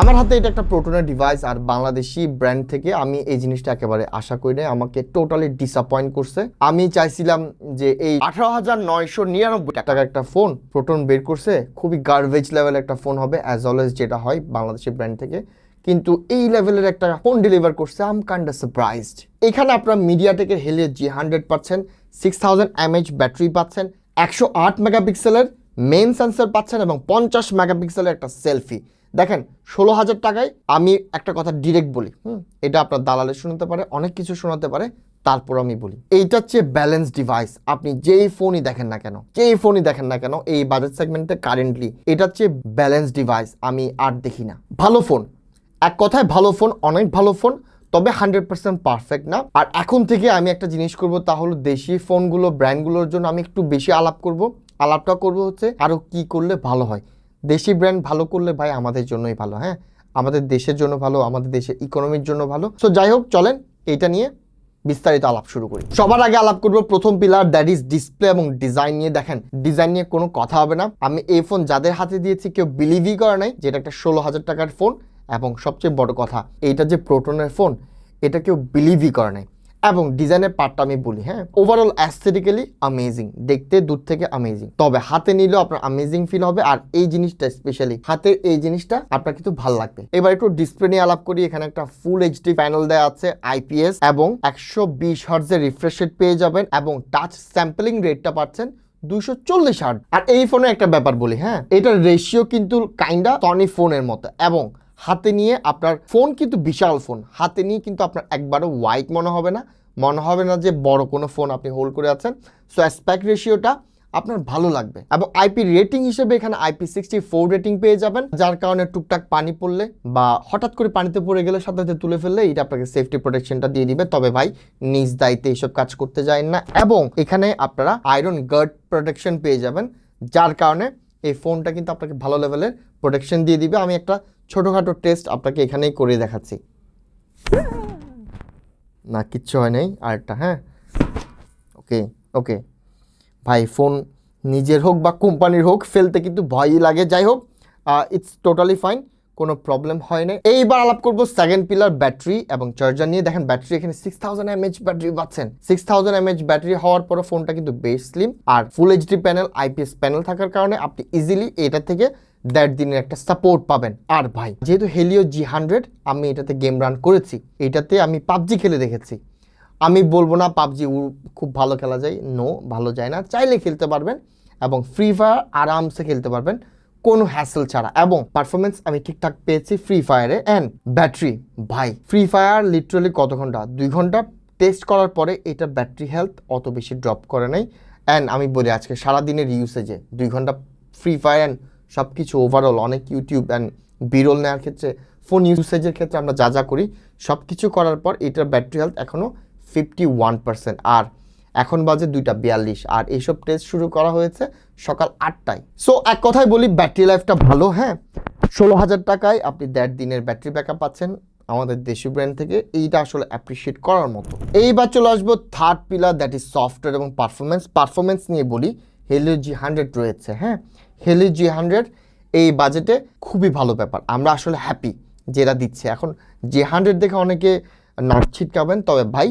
আমার হাতে এটা একটা প্রোটনের ডিভাইস, আর বাংলাদেশি ব্র্যান্ড থেকে আমি এই জিনিসটা একেবারে আশা করি নাই, আমাকে টোটালি ডিসঅ্যাপয়েন্ট করছে। আমি চাইছিলাম যে এই 18,999 টাকার একটা ফোন প্রোটন বের করছে, খুবই গার্বেজ লেভেল একটা ফোন হবে অ্যাজ অলওয়েজ যেটা হয় বাংলাদেশি ব্র্যান্ড থেকে, কিন্তু এই লেভেলের একটা ফোন ডেলিভার করছে। I am kind of surprised. এখানে আপনার মিডিয়াটেকের হেলিও G100 পাচ্ছেন, 6000 mAh ব্যাটারি পাচ্ছেন, 108 মেগাপিক্সেলের মেইন সেন্সর পাচ্ছেন এবং 50 মেগাপিক্সেলের একটা সেলফি। দেখেন 16,000 টাকায় আমি একটা কথা ডিরেক্ট বলি, এটা আপনার দালালে শোনাতে পারে, অনেক কিছু শোনাতে পারে, তারপর আমি বলি এইটা হচ্ছে ব্যালেন্স ডিভাইস। আপনি যেই ফোনই দেখেন না কেন এই বাজেট সেগমেন্টে কারেন্টলি এটা হচ্ছে ব্যালেন্স ডিভাইস। আমি আর দেখি না ভালো ফোন, এক কথায় ভালো ফোন, অনেক ভালো ফোন, তবে 100% পারফেক্ট না। আর এখন থেকে আমি একটা জিনিস করব, তা হলো দেশি ফোনগুলো ব্র্যান্ডগুলোর জন্য আমি একটু বেশি আলাপটা করব হচ্ছে আরও কি করলে ভালো হয়। দেশি ব্র্যান্ড ভালো করলে ভাই আমাদের জন্যই ভালো, হ্যাঁ, আমাদের দেশের জন্য ভালো, আমাদের দেশের ইকোনমির জন্য ভালো। সো যাই হোক, চলেন এইটা নিয়ে বিস্তারিত আলাপ শুরু করি। সবার আগে আলাপ করব প্রথম পিলার, দ্যাট ইজ ডিসপ্লে এবং ডিজাইন নিয়ে। দেখেন ডিজাইন নিয়ে কোনো কথা হবে না। আমি এই ফোন যাদের হাতে দিয়েছি কেউ বিলিভই করে নাই যে এটা একটা 16,000 টাকার ফোন, এবং সবচেয়ে বড় কথা এইটা যে প্রোটনের ফোন এটা কেউ বিলিভই করে নাই। এবং ডিজাইনের পার্টটা আমি বলি, হ্যাঁ, ওভারঅল অ্যাস্থেটিক্যালি অ্যামেজিং, দেখতে দূর থেকে অ্যামেজিং, তবে হাতে নিলেও আপনার অ্যামেজিং ফিল হবে। আর এই জিনিসটা স্পেশালি হাতের এই জিনিসটা আপনার কিন্তু ভালো লাগবে। এবার একটু ডিসপ্লে নিয়ে আলাপ করি। এখানে একটা ফুল এইচডি প্যানেল দেওয়া আছে, IPS, এবং 120 হার্টজের রিফ্রেশ রেট পেয়ে যাবেন, এবং টাচ স্যাম্পলিং রেটটা পাচ্ছেন 240 হার্টজ। আর এই ফোনে একটা ব্যাপার বলি, হ্যাঁ, এটার রেশিও কিন্তু কাইন্ডা সনি ফোনের মতো, এবং হাতে নিয়ে আপনার ফোন কিন্তু বিশাল ফোন, হাতে নিয়ে কিন্তু আপনার একবারও ওয়াইট মনে হবে না যে বড় কোনো ফোন আপনি হোল্ড করে আছেন। সো অ্যাসপেক্ট রেশিওটা আপনার ভালো লাগবে। এবং IP রেটিং হিসেবে এখানে IP64 রেটিং পেয়ে যাবেন, যার কারণে টুকটাক পানি পড়লে বা হঠাৎ করে পানিতে পড়ে গেলে সাথে সাথে তুলে ফেললে এটা আপনাকে সেফটি প্রোটেকশনটা দিয়ে দিবে। তবে ভাই নিজ দায়িত্বে এইসব কাজ করতে যায় না। এবং এখানে আপনারা আয়রন গার্ড প্রোটেকশন পেয়ে যাবেন, যার কারণে এই ফোনটা কিন্তু আপনাকে ভালো লেভেলের প্রোটেকশন দিয়ে দিবে। আমি একটা ছোটোখাটো টেস্ট আপনাকে এখানেই করে দেখাচ্ছি। না, কিচ্ছু হয় নাই, আরেকটা, হ্যাঁ, ওকে ভাই, ফোন নিজের হোক বা কোম্পানির হোক ফেলতে কিন্তু ভয়ই লাগে। যাই হোক, ইটস টোটালি ফাইন, কোনো প্রবলেম হয় না। এইবার আলাপ করবো সেকেন্ড পিলার, ব্যাটারি এবং চার্জার নিয়ে। দেখেন ব্যাটারি এখানে 6000 mAh ব্যাটারি পাচ্ছেন। 6000 mAh ব্যাটারি হওয়ার পরে ফোনটা কিন্তু বেশ স্লিম, আর full HD panel, IPS panel থাকার কারণে আপনি ইজিলি এটা থেকে 1.5 দিনের একটা সাপোর্ট পাবেন। আর ভাই যেহেতু হেলিও G100, আমি এটাতে গেম রান করেছি, এটাতে আমি পাবজি খেলে দেখেছি। আমি বলবো না পাবজি খুব ভালো খেলা যায়, নো, ভালো যায় না, চাইলে খেলতে পারবেন, এবং ফ্রি ফায়ার আরামসে খেলতে পারবেন কোনো হ্যাসেল ছাড়া, এবং পারফরমেন্স আমি ঠিকঠাক পেয়েছি ফ্রি ফায়ারে। অ্যান্ড ব্যাটারি ভাই, ফ্রি ফায়ার লিটারালি কত ঘন্টা, 2 ঘন্টা টেস্ট করার পরে এটা ব্যাটারি হেলথ অত বেশি ড্রপ করে নাই। অ্যান্ড আমি বলি আজকে সারাদিনের ইউসেজে 2 ঘন্টা ফ্রি ফায়ার অ্যান্ড সব কিছু ওভারঅল অনেক ইউটিউব অ্যান্ড বিরল নেওয়ার ক্ষেত্রে, ফোন ইউসেজের ক্ষেত্রে আমরা যা করি সব কিছু করার পর এটার ব্যাটারি হেলথ এখনও 51%। আর এখন বাজে 2:42, আর এইসব টেস্ট শুরু করা হয়েছে সকাল 8টায়। সো এক কথায় বলি ব্যাটারি লাইফটা ভালো, হ্যাঁ, 16,000 টাকায় আপনি 1.5 দিনের ব্যাটারি ব্যাকআপ পাচ্ছেন আমাদের দেশি ব্র্যান্ড থেকে, এইটা আসলে অ্যাপ্রিসিয়েট করার মতো। এইবার চলে আসবো third pillar, that is software এবং পারফরমেন্স নিয়ে বলি। হেলিও G100 রয়েছে, হ্যাঁ, হেলিও G100 এই বাজেটে খুবই ভালো ব্যাপার, আমরা আসলে হ্যাপি যেটা দিচ্ছে। এখন G100 দেখে অনেকে নাক ছিটকাবেন, তবে ভাই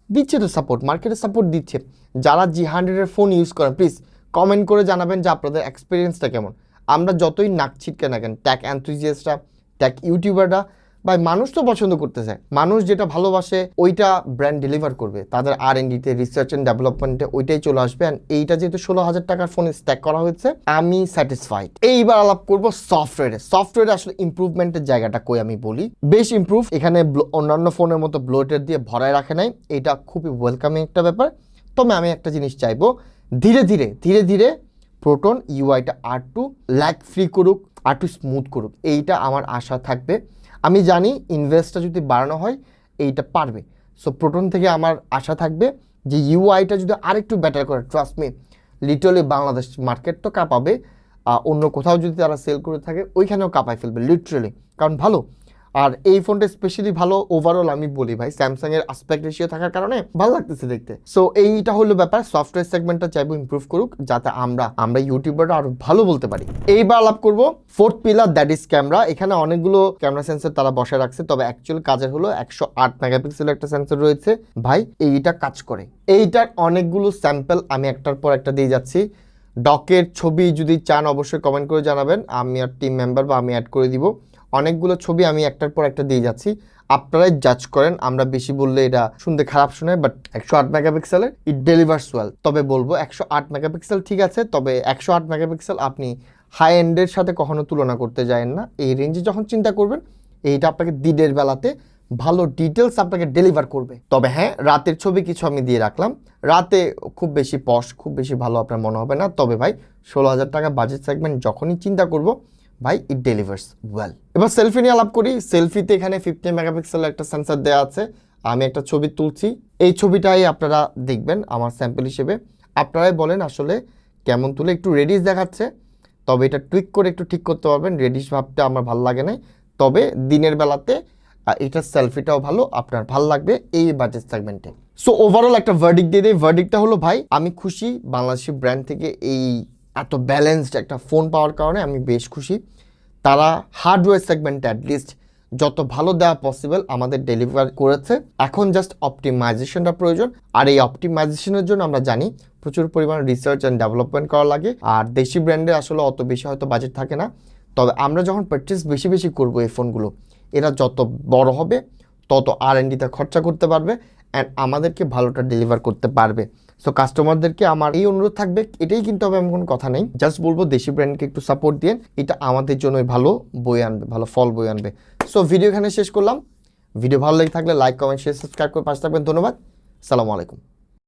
দিচ্ছে তো সাপোর্ট, মার্কেটে সাপোর্ট দিচ্ছে। যারা G100 ফোন ইউজ করেন প্লিজ কমেন্ট করে জানাবেন যে আপনাদের এক্সপিরিয়েন্সটা কেমন। আমরা যতই নাক ছিটকে না কেন, ট্যাক অ্যান্থুজিয়াস্টরা, ট্যাক ইউটিউবাররা, ভাই মানুষ তো পছন্দ করতে চায়, মানুষ যেটা ভালোবাসে ওইটা ব্র্যান্ড ডেলিভার করবে, তাদের R&Dতে, রিসার্চ অ্যান্ড ডেভেলপমেন্টে ওইটাই চলে আসবে। অ্যান্ড এইটা যেহেতু 16,000 টাকার ফোনে স্ট্যাক করা হয়েছে, আমি স্যাটিসফাইড। এইবার আলাপ করবো সফটওয়্যারে আসলে ইম্প্রুভমেন্টের জায়গাটা কই আমি বলি, বেশ ইম্প্রুভ। এখানে অন্যান্য ফোনের মতো ব্লোটের দিয়ে ভরায় রাখে নাই, এটা খুবই ওয়েলকামিং একটা ব্যাপার। তবে আমি একটা জিনিস চাইবো, ধীরে ধীরে প্রোটন ইউআইটা আরটু ল্যাগ ফ্রি করুক, আরটু স্মুথ করুক, এইটা আমার আশা থাকবে। আমি জানি ইনভেস্টটা যদি বাড়ানো হয় এইটা পারবে। সো প্রোটন থেকে আমার আশা থাকবে যে ইউআইটা যদি আরেকটু বেটার করে, trust me, literally Bangladesh market তো কাঁপাবে, অন্য কোথাও যদি তারা সেল করে থাকে ওইখানেও কাঁপায় ফেলবে লিটারালি, কারণ ভালো। আর এই ফোনটা স্পেশালি ভালো ওভারঅল আমি বলি ভাই, স্যামসাং এর আসপেক্ট রেশিও থাকার কারণে ভালো লাগতেছে দেখতে। সো এইটা হলো ব্যাপার, সফটওয়্যার সেগমেন্টটা চাইবো ইমপ্রুভ করুক যাতে আমরা ইউটিউবাররা আরো ভালো বলতে পারি। এইবার আলাপ করবো fourth pillar, that is camera. এখানে অনেকগুলো ক্যামেরা সেন্সর তারা বসায় রাখছে, তবে অ্যাকচুয়াল কাজের হলো 108 মেগাপিক্সেলের একটা সেন্সর রয়েছে ভাই, এইটা কাজ করে। এইটার অনেকগুলো স্যাম্পল আমি একটার পর একটা দিয়ে যাচ্ছি। ডকের ছবি যদি চান অবশ্যই কমেন্ট করে জানাবেন, আমি আর টিম মেম্বার বা আমি অ্যাড করে দিব। অনেকগুলো ছবি আমি একটার পর একটা দিয়ে যাচ্ছি, আপনারাই জাজ করেন। আমরা বেশি বললে এটা শুনতে খারাপ শোনায়, বাট 108 মেগাপিক্সেলের ইট ডেলিভার্স ওয়েল। তবে বলবো 108 মেগাপিক্সেল ঠিক আছে, তবে 108 মেগাপিক্সেল আপনি হাই এন্ডের সাথে কখনো তুলনা করতে যায়েন না। এই রেঞ্জে যখন চিন্তা করবেন, এইটা আপনাকে দিনের বেলাতে ভালো ডিটেলস আপনাকে ডেলিভার করবে। তবে হ্যাঁ, রাতের ছবি কিছু আমি দিয়ে রাখলাম, রাতে খুব বেশি পশ, খুব বেশি ভালো আপনার মনে হবে না। তবে ভাই 16,000 টাকা বাজেট সেগমেন্ট যখনই চিন্তা করব ভাই, ইট ডেলিভার্স ওয়েল। এবার সেলফি নিয়ে আলাপ করি। সেলফিতে এখানে 50 মেগাপিক্সেলের একটা সেন্সর দেওয়া আছে। আমি একটা ছবি তুলছি, এই ছবিটাই আপনারা দেখবেন আমার স্যাম্পল হিসেবে। আপনারাই বলেন আসলে কেমন তুলে, একটু রেডিশ দেখাচ্ছে, তবে এটা টুইক করে একটু ঠিক করতে পারবেন। রেডিশ ভাবটা আমার ভালো লাগে না, তবে দিনের বেলাতে এটার সেলফিটাও ভালো, আপনার ভালো লাগবে এই বাজেট সেগমেন্টে। সো ওভারঅল একটা ভার্ডিক্ট দিয়ে দিই। ভার্ডিক্টটা হলো ভাই, আমি খুশি বাংলাদেশি ব্র্যান্ড থেকে এই এত ব্যালেন্সড একটা ফোন পাওয়ার কারণে আমি বেশ খুশি। তারা হার্ডওয়্যার সেগমেন্টে অ্যাটলিস্ট যত ভালো দেওয়া পসিবল আমাদের ডেলিভার করেছে। এখন জাস্ট অপটিমাইজেশনটা প্রয়োজন, আর এই অপটিমাইজেশনের জন্য আমরা জানি প্রচুর পরিমাণে রিসার্চ অ্যান্ড ডেভেলপমেন্ট করা লাগে। আর দেশি ব্র্যান্ডে আসলে অত বেশি হয়তো বাজেট থাকে না, তবে আমরা যখন পারচেস বেশি বেশি করবো এই ফোনগুলো, এরা যত বড় হবে তত R&Dতে খরচা করতে পারবে অ্যান্ড আমাদেরকে ভালোটা ডেলিভার করতে পারবে। সো কাস্টমারদেরকে আমার এই অনুরোধ থাকবে, এটাই কিন্তু হবে এমন কোনো কথা নেই, জাস্ট বলবো দেশি ব্র্যান্ডকে একটু সাপোর্ট দিন, এটা আমাদের জন্যই ভালো বই আনবে, ভালো ফল বই আনবে। সো ভিডিও এখানে শেষ করলাম। ভিডিও ভালো লেগে থাকলে লাইক, কমেন্ট, শেয়ার, সাবস্ক্রাইব করে পাশে থাকবেন। ধন্যবাদ, সালামু আলাইকুম।